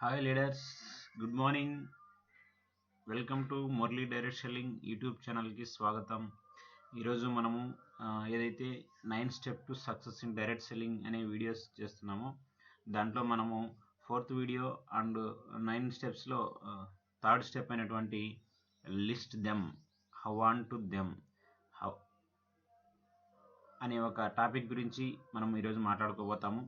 Hi leaders, good morning. Welcome to Murali direct selling YouTube ఛానల్కి స్వాగతం. ఈరోజు మనము ఏదైతే 9 step to success in direct selling అనే వీడియోస్ చేస్తున్నామో దాంట్లో మనము 4th వీడియో అండ్ 9 స్టెప్స్లో 3rd స్టెప్ అయినటువంటి list them, how on to them how అనే ఒక టాపిక్ గురించి మనం ఈరోజు మాట్లాడుకోబోతాము.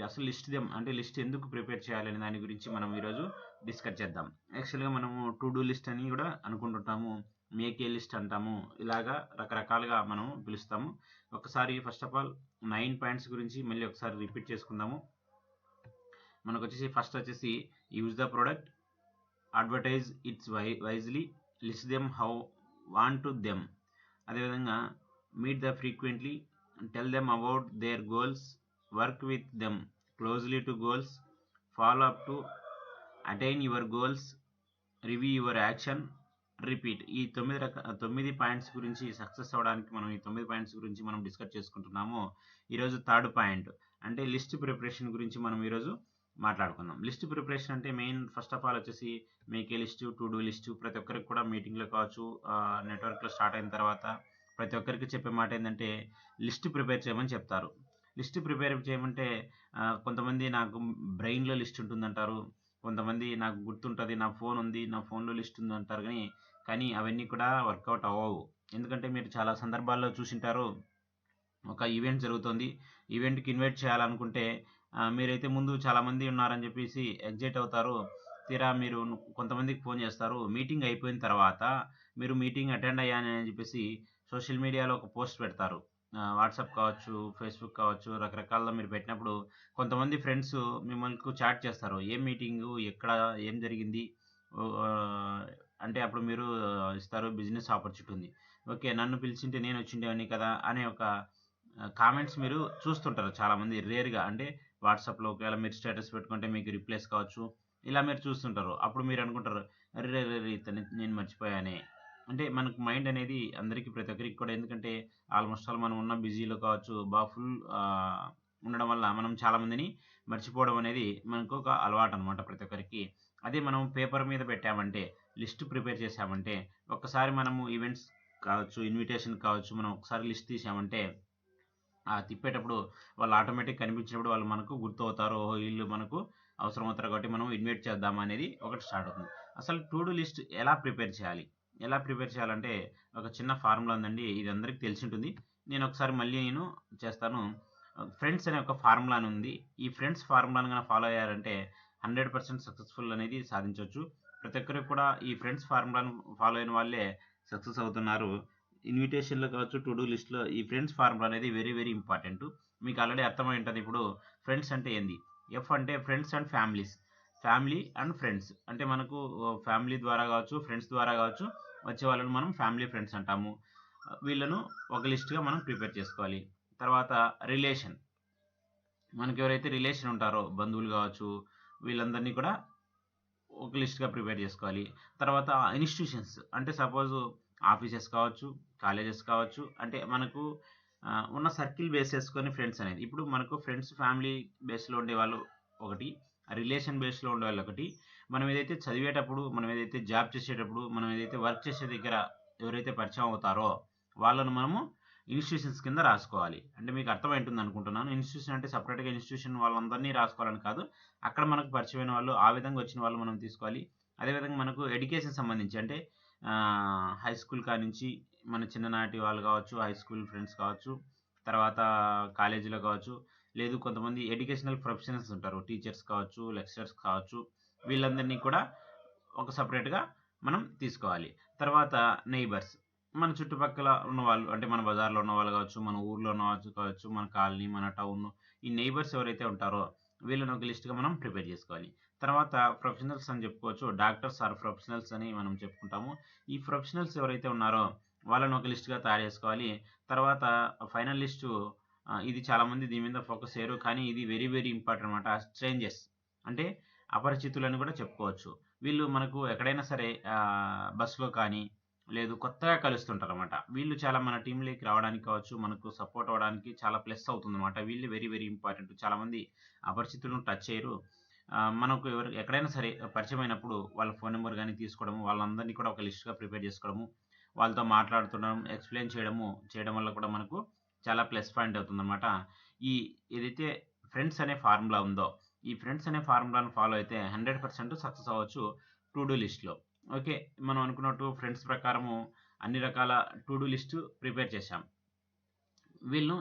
అసలు లిస్ట్ దెమ్ అంటే లిస్ట్ ఎందుకు ప్రిపేర్ చేయాలనే దాని గురించి మనం ఈరోజు డిస్కస్ చేద్దాం. యాక్చువల్గా మనము టు డూ లిస్ట్ అని కూడా అనుకుంటుంటాము, మేక్ ఏ లిస్ట్ అంటాము, ఇలాగా రకరకాలుగా మనం పిలుస్తాము. ఒకసారి ఫస్ట్ ఆఫ్ ఆల్ 9 పాయింట్స్ గురించి మళ్ళీ ఒకసారి రిపీట్ చేసుకుందాము. మనకు వచ్చేసి ఫస్ట్ వచ్చేసి use the product, advertise its wisely, list them, how want to them. అదేవిధంగా meet the frequently, tell them about their goals, work with them closely to goals, follow up to attain your goals, review your action, repeat. ఈ 9 points గురించి success అవ్వడానికి మనం ఈ 9 points గురించి మనం discuss చేసుకుంటున్నాము. ఈరోజు 3rd పాయింట్ అంటే లిస్ట్ ప్రిపరేషన్ గురించి మనం ఈరోజు మాట్లాడుకుందాం. లిస్ట్ ప్రిపరేషన్ అంటే మెయిన్ ఫస్ట్ ఆఫ్ ఆల్ వచ్చేసి make a list, to do list. ప్రతి ఒక్కరికి కూడా మీటింగ్లో కావచ్చు, నెట్వర్క్లో స్టార్ట్ అయిన తర్వాత ప్రతి ఒక్కరికి చెప్పే మాట ఏంటంటే లిస్ట్ ప్రిపేర్ చేయమని చెప్తారు. లిస్ట్ ప్రిపేర్ చేయమంటే కొంతమంది నాకు బ్రెయిన్లో లిస్ట్ ఉంటుందంటారు, కొంతమంది నాకు గుర్తుంటుంది, నా ఫోన్ ఉంది, నా ఫోన్లో లిస్ట్ ఉంది అంటారు. కానీ అవన్నీ కూడా వర్కౌట్ అవ్వవు. ఎందుకంటే మీరు చాలా సందర్భాల్లో చూసింటారు, ఒక ఈవెంట్ జరుగుతుంది, ఈవెంట్కి ఇన్వైట్ చేయాలనుకుంటే మీరైతే ముందు చాలామంది ఉన్నారని చెప్పేసి ఎగ్జైట్ అవుతారు. తీరా మీరు కొంతమందికి ఫోన్ చేస్తారు. మీటింగ్ అయిపోయిన తర్వాత మీరు మీటింగ్ అటెండ్ అయ్యానని చెప్పేసి సోషల్ మీడియాలో ఒక పోస్ట్ పెడతారు. వాట్సాప్ కావచ్చు, ఫేస్బుక్ కావచ్చు, రకరకాల మీరు పెట్టినప్పుడు కొంతమంది ఫ్రెండ్స్ మిమ్మల్ని చాట్ చేస్తారు. ఏం మీటింగు, ఎక్కడ, ఏం జరిగింది అంటే అప్పుడు మీరు ఇస్తారు బిజినెస్ ఆపర్చునిటీ ఉంది. ఓకే, నన్ను పిలిచింటే నేను వచ్చిండేవాడిని కదా అనే ఒక కామెంట్స్ మీరు చూస్తుంటారు చాలామంది రేర్గా. అంటే వాట్సాప్లో ఒకవేళ మీరు స్టేటస్ పెట్టుకుంటే మీకు రిప్లైస్ కావచ్చు, ఇలా మీరు చూస్తుంటారు. అప్పుడు మీరు అనుకుంటారు, అరే ఇతను నేను మర్చిపోయానే. అంటే మనకు మైండ్ అనేది అందరికీ ప్రతి ఒక్కరికి కూడా, ఎందుకంటే ఆల్మోస్ట్ ఆల్ మనం ఉన్న బిజీలో కావచ్చు, బాగా ఫుల్ ఉండడం వల్ల మనం చాలామందిని మర్చిపోవడం అనేది మనకు ఒక అలవాటు అనమాట ప్రతి ఒక్కరికి. అదే మనం పేపర్ మీద పెట్టామంటే, లిస్ట్ ప్రిపేర్ చేసామంటే, ఒక్కసారి మనము ఈవెంట్స్ కావచ్చు, ఇన్విటేషన్ కావచ్చు, మనం ఒకసారి లిస్ట్ తీసామంటే తిప్పేటప్పుడు వాళ్ళు ఆటోమేటిక్ కనిపించినప్పుడు వాళ్ళు మనకు గుర్తు అవుతారు. వీళ్ళు మనకు అవసరం అవుతారు కాబట్టి మనం ఇన్వైట్ చేద్దాం అనేది ఒకటి స్టార్ట్ అవుతుంది. అసలు టు డూ లిస్ట్ ఎలా ప్రిపేర్ చేయాలంటే ఒక చిన్న ఫార్ములా ఉందండి. ఇది అందరికీ తెలిసి ఉంటుంది. నేను ఒకసారి మళ్ళీ చేస్తాను. ఫ్రెండ్స్ అనే ఒక ఫార్ములా అని ఉంది. ఈ ఫ్రెండ్స్ ఫార్ములాను కనుక ఫాలో అయ్యారంటే 100% సక్సెస్ఫుల్ అనేది సాధించవచ్చు. ప్రతి ఒక్కరికి కూడా ఈ ఫ్రెండ్స్ ఫార్ములాను ఫాలో అయిన వాళ్ళే సక్సెస్ అవుతున్నారు. ఇన్విటేషన్లో కావచ్చు, టు డూ లిస్ట్లో ఈ ఫ్రెండ్స్ ఫార్ములా అనేది వెరీ వెరీ ఇంపార్టెంట్. మీకు ఆల్రెడీ అర్థమై ఉంటుంది. ఇప్పుడు ఫ్రెండ్స్ అంటే ఏంది? ఎఫ్ అంటే friends and families, family and friends. అంటే మనకు ఫ్యామిలీ ద్వారా కావచ్చు, ఫ్రెండ్స్ ద్వారా కావచ్చు వచ్చే వాళ్ళని మనం ఫ్యామిలీ ఫ్రెండ్స్ అంటాము. వీళ్ళను ఒక లిస్ట్గా మనం ప్రిపేర్ చేసుకోవాలి. తర్వాత రిలేషన్, మనకు ఎవరైతే రిలేషన్ ఉంటారో బంధువులు కావచ్చు, వీళ్ళందరినీ కూడా ఒక లిస్ట్గా ప్రిపేర్ చేసుకోవాలి. తర్వాత ఇన్స్టిట్యూషన్స్ అంటే సపోజ్ ఆఫీసెస్ కావచ్చు, కాలేజెస్ కావచ్చు, అంటే మనకు ఉన్న సర్కిల్ బేస్ చేసుకొని ఫ్రెండ్స్ అనేది. ఇప్పుడు మనకు ఫ్రెండ్స్ ఫ్యామిలీ బేస్లో ఉండేవాళ్ళు ఒకటి, రిలేషన్ బేస్లో ఉండేవాళ్ళు ఒకటి. మనం ఏదైతే చదివేటప్పుడు, మనం ఏదైతే జాబ్ చేసేటప్పుడు, మనం ఏదైతే వర్క్ చేసే దగ్గర ఎవరైతే పరిచయం అవుతారో వాళ్ళను మనము ఇన్స్టిట్యూషన్స్ కింద రాసుకోవాలి. అంటే మీకు అర్థమవుతుంది అనుకుంటున్నాను. ఇన్స్టిట్యూషన్ అంటే సపరేట్గా ఇన్స్టిట్యూషన్ వాళ్ళందరినీ రాసుకోవాలని కాదు, అక్కడ మనకు పరిచయమైన వాళ్ళు, ఆ విధంగా వచ్చిన వాళ్ళు మనం తీసుకోవాలి. అదేవిధంగా మనకు ఎడ్యుకేషన్ సంబంధించి అంటే హై స్కూల్ కానించి మన చిన్ననాటి వాళ్ళు కావచ్చు, హై స్కూల్ ఫ్రెండ్స్ కావచ్చు, తర్వాత కాలేజీలో కావచ్చు, లేదు కొంతమంది ఎడ్యుకేషనల్ ప్రొఫెషనల్స్ ఉంటారు, టీచర్స్ కావచ్చు, లెక్చరర్స్ కావచ్చు, వీళ్ళందరినీ కూడా ఒక సపరేట్గా మనం తీసుకోవాలి. తర్వాత నైబర్స్, మన చుట్టుపక్కల ఉన్నవాళ్ళు, అంటే మన బజార్లో ఉన్న వాళ్ళు కావచ్చు, మన ఊర్లో ఉన్న వాళ్ళు కావచ్చు, మన కాలనీ, మన టౌన్, ఈ నైబర్స్ ఎవరైతే ఉంటారో వీళ్ళని ఒక లిస్ట్గా మనం ప్రిపేర్ చేసుకోవాలి. తర్వాత ప్రొఫెషనల్స్ అని చెప్పుకోవచ్చు, డాక్టర్స్ ఆర్ ప్రొఫెషనల్స్ అని మనం చెప్పుకుంటాము. ఈ ప్రొఫెషనల్స్ ఎవరైతే ఉన్నారో వాళ్ళని ఒక లిస్ట్గా తయారు చేసుకోవాలి. తర్వాత ఫైనల్ లిస్టు, ఇది చాలామంది దీని మీద ఫోకస్ చేయరు, కానీ ఇది వెరీ వెరీ ఇంపార్టెంట్ అనమాట. స్ట్రేంజర్స్ అంటే అపరిచితులని కూడా చెప్పుకోవచ్చు. వీళ్ళు మనకు ఎక్కడైనా సరే బస్సులో కానీ లేదు కొత్తగా కలుస్తుంటారు అనమాట. వీళ్ళు చాలా మన టీంలోకి రావడానికి కావచ్చు, మనకు సపోర్ట్ అవ్వడానికి చాలా ప్లస్ అవుతుందన్నమాట. వీళ్ళు వెరీ వెరీ ఇంపార్టెంట్. చాలామంది అపరిచితులను టచ్ చేయరు. మనకు ఎక్కడైనా సరే పరిచయం అయినప్పుడు వాళ్ళ ఫోన్ నెంబర్ గానీ తీసుకోవడము, వాళ్ళందరినీ కూడా ఒక లిస్ట్‌గా ప్రిపేర్ చేసుకోవడము, వాళ్ళతో మాట్లాడుతుండడం, ఎక్స్‌ప్లెయిన్ చేయడం వల్ల కూడా మనకు చాలా ప్లస్ పాయింట్ అవుతుందనమాట. ఈ ఏదైతే ఫ్రెండ్స్ అనే ఫార్ములా ఉందో, ఈ ఫ్రెండ్స్ అనే ఫార్ములాను ఫాలో అయితే 100% సక్సెస్ అవ్వచ్చు టు డూ లిస్ట్‌లో. ఓకే. మనం అనుకున్నట్టు ఫ్రెండ్స్ ప్రకారము అన్ని రకాల టు డూ లిస్ట్ ప్రిపేర్ చేశాం. వీళ్ళను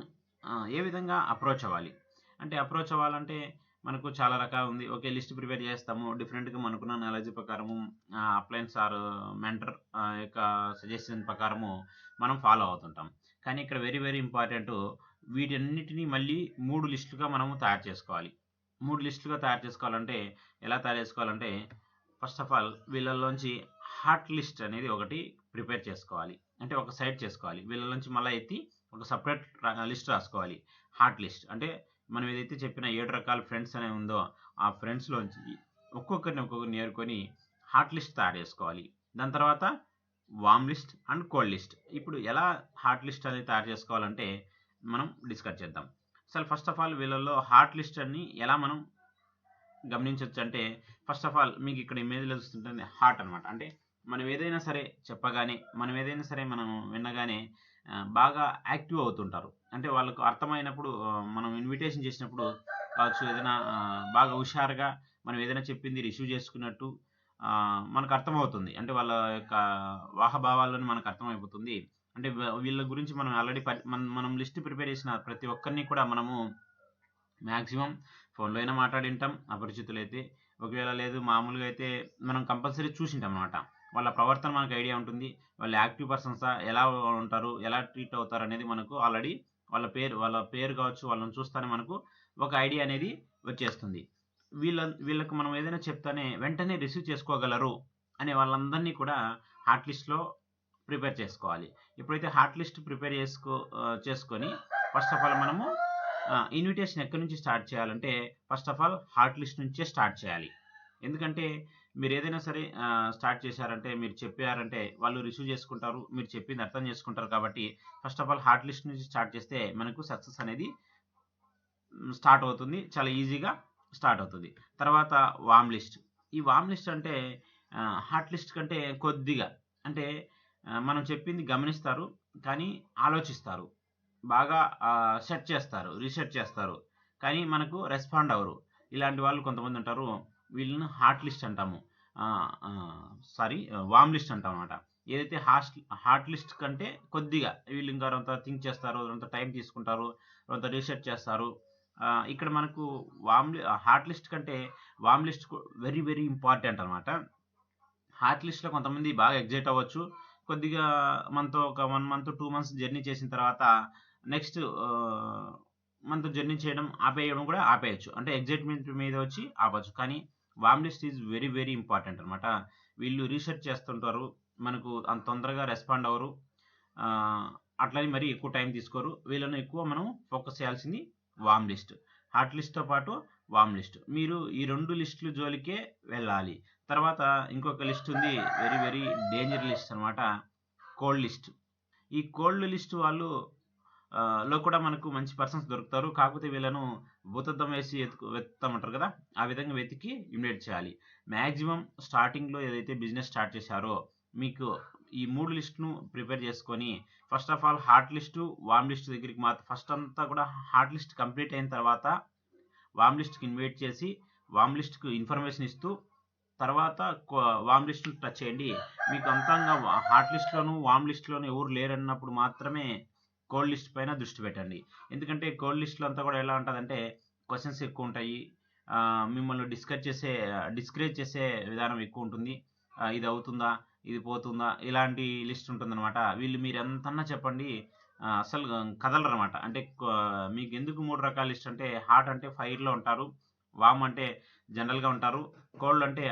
ఏ విధంగా అప్రోచ్ అవ్వాలి? అంటే అప్రోచ్ అవ్వాలంటే మనకు చాలా రకాలు ఉంది. ఓకే. లిస్ట్ ప్రిపేర్ చేస్తాము. డిఫరెంట్‌గా మనకున్న నాలెడ్జ్ ప్రకారము అప్లయన్స్ ఆర్ మెంటర్ యొక్క సజెషన్ ప్రకారము మనం ఫాలో అవుతుంటాం. కానీ ఇక్కడ వెరీ వెరీ ఇంపార్టెంటు వీటన్నిటిని మళ్ళీ 3 లిస్ట్‌లుగా మనము తయారు చేసుకోవాలి. 3 లిస్ట్‌లుగా తయారు చేసుకోవాలంటే ఎలా తయారు చేసుకోవాలంటే ఫస్ట్ ఆఫ్ ఆల్ వీళ్ళలోంచి హాట్ లిస్ట్ అనేది ఒకటి ప్రిపేర్ చేసుకోవాలి. అంటే ఒక సైడ్ చేసుకోవాలి. వీళ్ళలోంచి మళ్ళా ఎత్తి ఒక సెపరేట్ లిస్ట్ రాసుకోవాలి. హాట్ లిస్ట్ అంటే మనం ఏదైతే చెప్పిన 7 రకాల ఫ్రెండ్స్ అనేవి ఉందో ఆ ఫ్రెండ్స్‌లోంచి ఒక్కొక్కరిని ఏరుకొని హాట్ లిస్ట్ తయారు చేసుకోవాలి. దాని తర్వాత warm list and cold list. ఇప్పుడు ఎలా హాట్ లిస్ట్ అనేది తయారు చేసుకోవాలంటే మనం డిస్కస్ చేద్దాం. అసలు ఫస్ట్ ఆఫ్ ఆల్ వీళ్ళలో హాట్ లిస్ట్ అని ఎలా మనం గమనించొచ్చు అంటే ఫస్ట్ ఆఫ్ ఆల్ మీకు ఇక్కడ ఇమేజ్‌లో చూస్తుంటుంది హార్ట్ అనమాట. అంటే మనం ఏదైనా సరే చెప్పగానే, మనం ఏదైనా సరే మనం వినగానే బాగా యాక్టివ్ అవుతుంటారు. అంటే వాళ్ళకు అర్థమైనప్పుడు మనం ఇన్విటేషన్ చేసినప్పుడు కావచ్చు ఏదైనా బాగా హుషారుగా మనం ఏదైనా చెప్పింది రిసీవ్ చేసుకున్నట్టు మనకు అర్థమవుతుంది. అంటే వాళ్ళ యొక్క హావభావాల్లోనే మనకు అర్థమైపోతుంది. అంటే వీళ్ళ గురించి మనం ఆల్రెడీ మనం లిస్ట్ ప్రిపేర్ చేసిన ప్రతి ఒక్కరిని కూడా మనము మాక్సిమం ఫోన్‌లో అయినా మాట్లాడింటాం అపరిచితులైతే. ఒకవేళ లేదు మామూలుగా అయితే మనం కంపల్సరీ చూసింటాం అనమాట. వాళ్ళ ప్రవర్తన మనకు ఐడియా ఉంటుంది. వాళ్ళు యాక్టివ్ పర్సన్సా? ఎలా ఉంటారు? ఎలా ట్రీట్ అవుతారనేది మనకు ఆల్రెడీ వాళ్ళ పేరు కావచ్చు, వాళ్ళని చూస్తానే మనకు ఒక ఐడియా అనేది వచ్చేస్తుంది. వీళ్ళకి మనం ఏదైనా చెప్తానే వెంటనే రిసీవ్ చేసుకోగలరు అనే వాళ్ళందరినీ కూడా హాట్ లిస్ట్‌లో ప్రిపేర్ చేసుకోవాలి. ఎప్పుడైతే హాట్ లిస్ట్ ప్రిపేర్ చేసుకొని ఫస్ట్ ఆఫ్ ఆల్ మనము ఇన్విటేషన్ ఎక్కడి నుంచి స్టార్ట్ చేయాలంటే first of all hot list నుంచే స్టార్ట్ చేయాలి. ఎందుకంటే మీరు ఏదైనా సరే స్టార్ట్ చేశారంటే మీరు చెప్పారంటే వాళ్ళు రిసీవ్ చేసుకుంటారు. మీరు చెప్పింది అర్థం చేసుకుంటారు కాబట్టి first of all hot list నుంచి స్టార్ట్ చేస్తే మనకు సక్సెస్ అనేది స్టార్ట్ అవుతుంది. చాలా ఈజీగా స్టార్ట్ అవుతుంది. తర్వాత వార్మ్ లిస్ట్. ఈ వార్మ్ లిస్ట్ అంటే హాట్ లిస్ట్ కంటే కొద్దిగా అంటే మనం చెప్పింది గమనిస్తారు. కానీ ఆలోచిస్తారు. బాగా సెర్చ్ చేస్తారు. రీసెర్చ్ చేస్తారు. కానీ మనకు రెస్పాండ్ అవ్వరు. ఇలాంటి వాళ్ళు కొంతమంది ఉంటారు. వీళ్ళని హాట్ లిస్ట్ అంటాము. సారీ వార్మ్ లిస్ట్ అంటామన్నమాట. ఏదైతే హాట్ లిస్ట్ కంటే కొద్దిగా వీళ్ళు ఇంకా కొంత థింక్ చేస్తారు. కొంత టైం తీసుకుంటారు. కొంత రీసెర్చ్ చేస్తారు. ఇక్కడ మనకు హాట్ లిస్ట్ కంటే warm list very very important అనమాట. హాట్ లిస్ట్‌లో కొంతమంది బాగా ఎక్సైట్ అవ్వచ్చు. కొద్దిగా మనతో ఒక 1 మంత్, 2 మంత్స్ జర్నీ చేసిన తర్వాత నెక్స్ట్ మనతో జర్నీ చేయడం ఆపేయడం కూడా ఆపేయొచ్చు. అంటే ఎక్సైట్‌మెంట్ మీద వచ్చి ఆపొచ్చు. కానీ warm list is very very important అనమాట. వీళ్ళు రీసెర్చ్ చేస్తుంటారు. మనకు అంత తొందరగా రెస్పాండ్ అవ్వరు. అట్లని మరీ ఎక్కువ టైం తీసుకోరు. వీళ్ళని ఎక్కువ మనం ఫోకస్ చేయాల్సింది వార్మ్ లిస్ట్. హాట్ లిస్ట్‌తో పాటు వార్మ్ లిస్ట్. మీరు ఈ 2 లిస్ట్‌ల జోలికే వెళ్ళాలి. తర్వాత ఇంకొక లిస్ట్ ఉంది. వెరీ వెరీ డేంజర్ లిస్ట్ అనమాట. Cold list. ఈ కోల్డ్ లిస్ట్ వాళ్ళు లో కూడా మనకు మంచి పర్సన్స్ దొరుకుతారు. కాకపోతే వీళ్ళను భూతద్దం వేసి వెతుకుతామంటారు కదా! ఆ విధంగా వెతికి ఇమిడియేట్ చేయాలి. మాక్సిమం స్టార్టింగ్‌లో ఏదైతే బిజినెస్ స్టార్ట్ చేశారో మీకు ఈ 3 లిస్ట్‌ను ప్రిపేర్ చేసుకొని first of all hot list, warm list దగ్గరికి ఫస్ట్ అంతా కూడా హాట్ లిస్ట్ కంప్లీట్ అయిన తర్వాత వార్మ్ లిస్ట్‌కి ఇన్వైట్ చేసి వార్మ్ లిస్ట్‌కి ఇన్ఫర్మేషన్ ఇస్తూ తర్వాత వార్మ్ లిస్ట్‌ని టచ్ చేయండి. మీకు అంతంగా హాట్ లిస్ట్‌లోను, వార్మ్ లిస్ట్‌లోను ఎవరు లేరన్నప్పుడు మాత్రమే కోల్డ్ లిస్ట్ పైన దృష్టి పెట్టండి. ఎందుకంటే కోల్డ్ లిస్ట్‌లో అంతా కూడా ఎలా ఉంటదంటే క్వెషన్స్ ఎక్కువుంటాయి. మిమ్మల్ని డిస్కరేజ్ చేసే విధానం ఎక్కువుంటుంది. ఇది అవుతుందా? ఇది పోతుందా? ఇలాంటి లిస్ట్ ఉంటుందనమాట. వీళ్ళు మీరెంతన్నా చెప్పండి అస్సలు కదలరనమాట. అంటే మీకెందుకు 3 రకాల లిస్ట్ అంటే హాట్ అంటే ఫైర్‌లో ఉంటారు. వార్మ్ అంటే జనరల్‌గా ఉంటారు. కోల్డ్ అంటే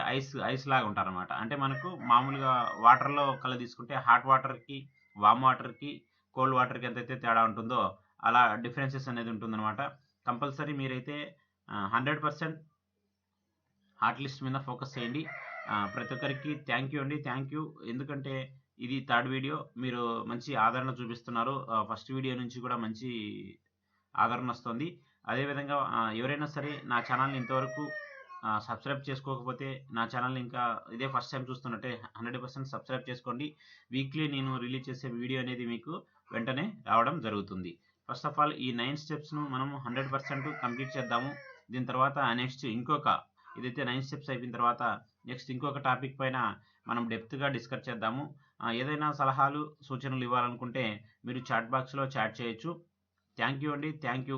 ఐస్ లాగా ఉంటారనమాట. అంటే మనకు మామూలుగా వాటర్‌లో తీసుకుంటే హాట్ వాటర్‌కి, వార్మ్ వాటర్‌కి, కోల్డ్ వాటర్‌కి ఎంతైతే తేడా ఉంటుందో అలా డిఫరెన్సెస్ అనేది ఉంటుందనమాట. కంపల్సరీ మీరైతే 100% హాట్ లిస్ట్ మీద ఫోకస్ చేయండి. ప్రతి ఒక్కరికి థ్యాంక్ యూ అండి. Thank you. ఎందుకంటే ఇది థర్డ్ వీడియో. మీరు మంచి ఆదరణ చూపిస్తున్నారు. ఫస్ట్ వీడియో నుంచి కూడా మంచి ఆదరణ వస్తుంది. అదేవిధంగా ఎవరైనా సరే నా ఛానల్‌ని ఇంతవరకు సబ్స్క్రైబ్ చేసుకోకపోతే నా ఛానల్ ఇంకా ఇదే ఫస్ట్ టైం చూస్తున్నట్టే 100% సబ్స్క్రైబ్ చేసుకోండి. వీక్లీ నేను రిలీజ్ చేసే వీడియో అనేది మీకు వెంటనే రావడం జరుగుతుంది. ఫస్ట్ ఆఫ్ ఆల్ ఈ 9 స్టెప్స్ను మనం 100% కంప్లీట్ చేద్దాము. దీని తర్వాత నెక్స్ట్ ఇదైతే 9 స్టెప్స్ అయిపోయిన తర్వాత నెక్స్ట్ ఇంకొక టాపిక్ పైన మనం డెప్త్గా డిస్కస్ చేద్దాము. ఏదైనా సలహాలు సూచనలు ఇవ్వాలనుకుంటే మీరు చాట్ బాక్స్లో చాట్ చేయొచ్చు. థ్యాంక్ యూ అండి. Thank you.